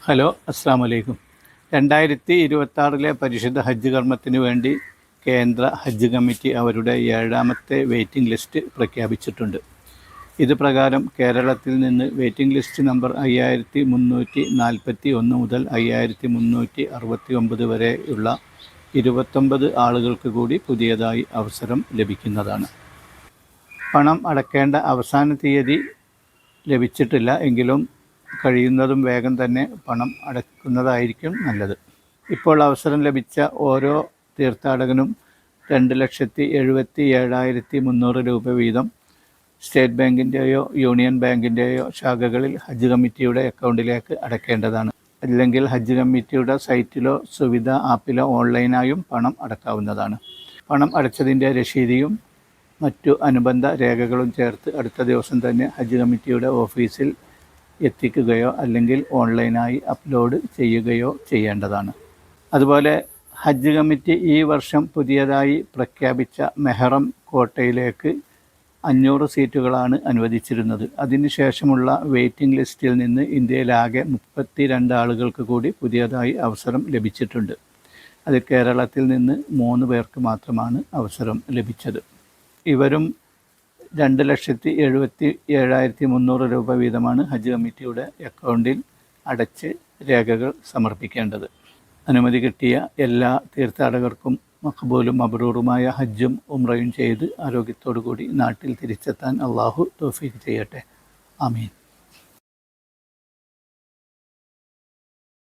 Hello, അസ്സാം വലൈക്കും. 2026 പരിശുദ്ധ ഹജ്ജ് കർമ്മത്തിന് വേണ്ടി കേന്ദ്ര ഹജ്ജ് കമ്മിറ്റി അവരുടെ 7ാമത്തെ വെയിറ്റിംഗ് ലിസ്റ്റ് പ്രഖ്യാപിച്ചിട്ടുണ്ട്. ഇത് പ്രകാരം കേരളത്തിൽ നിന്ന് വെയിറ്റിംഗ് ലിസ്റ്റ് നമ്പർ 5341 മുതൽ 5369 വരെയുള്ള 29 ആളുകൾക്ക് കൂടി പുതിയതായി അവസരം ലഭിക്കുന്നതാണ്. പണം അടയ്ക്കേണ്ട അവസാന തീയതി ലഭിച്ചിട്ടില്ല എങ്കിലും കഴിയുന്നതും വേഗം തന്നെ പണം അടയ്ക്കുന്നതായിരിക്കും നല്ലത്. ഇപ്പോൾ അവസരം ലഭിച്ച ഓരോ തീർത്ഥാടകനും 2,77,300 രൂപ വീതം സ്റ്റേറ്റ് ബാങ്കിൻ്റെയോ യൂണിയൻ ബാങ്കിൻ്റെയോ ശാഖകളിൽ ഹജ്ജ് കമ്മിറ്റിയുടെ അക്കൗണ്ടിലേക്ക് അടയ്ക്കേണ്ടതാണ്. അല്ലെങ്കിൽ ഹജ്ജ് കമ്മിറ്റിയുടെ സൈറ്റിലോ സുവിധ ആപ്പിലോ ഓൺലൈനായും പണം അടയ്ക്കാവുന്നതാണ്. പണം അടച്ചതിൻ്റെ രശീതിയും മറ്റു അനുബന്ധ രേഖകളും ചേർത്ത് അടുത്ത ദിവസം തന്നെ ഹജ്ജ് കമ്മിറ്റിയുടെ ഓഫീസിൽ എത്തിക്കുകയോ അല്ലെങ്കിൽ ഓൺലൈനായി അപ്ലോഡ് ചെയ്യുകയോ ചെയ്യേണ്ടതാണ്. അതുപോലെ ഹജ്ജ് കമ്മിറ്റി ഈ വർഷം പുതിയതായി പ്രഖ്യാപിച്ച മെഹ്റം കോട്ടയിലേക്ക് 500 സീറ്റുകളാണ് അനുവദിച്ചിരുന്നത്. അതിനുശേഷമുള്ള വെയിറ്റിംഗ് ലിസ്റ്റിൽ നിന്ന് ഇന്ത്യയിലാകെ 32 ആളുകൾക്ക് കൂടി പുതിയതായി അവസരം ലഭിച്ചിട്ടുണ്ട്. അത് കേരളത്തിൽ നിന്ന് 3 പേർക്ക് മാത്രമാണ് അവസരം ലഭിച്ചത്. ഇവരും 2,77,300 രൂപ വീതമാണ് ഹജ്ജ് കമ്മിറ്റിയുടെ അക്കൗണ്ടിൽ അടച്ച് രേഖകൾ സമർപ്പിക്കേണ്ടത്. അനുമതി കിട്ടിയ എല്ലാ തീർത്ഥാടകർക്കും മഖ്ബൂലും മബ്രൂറുമായ ഹജ്ജും ഉംറയും ചെയ്ത് ആരോഗ്യത്തോടു കൂടി നാട്ടിൽ തിരിച്ചെത്താൻ അള്ളാഹു തൗഫീഖ് ചെയ്യട്ടെ. ആമീൻ.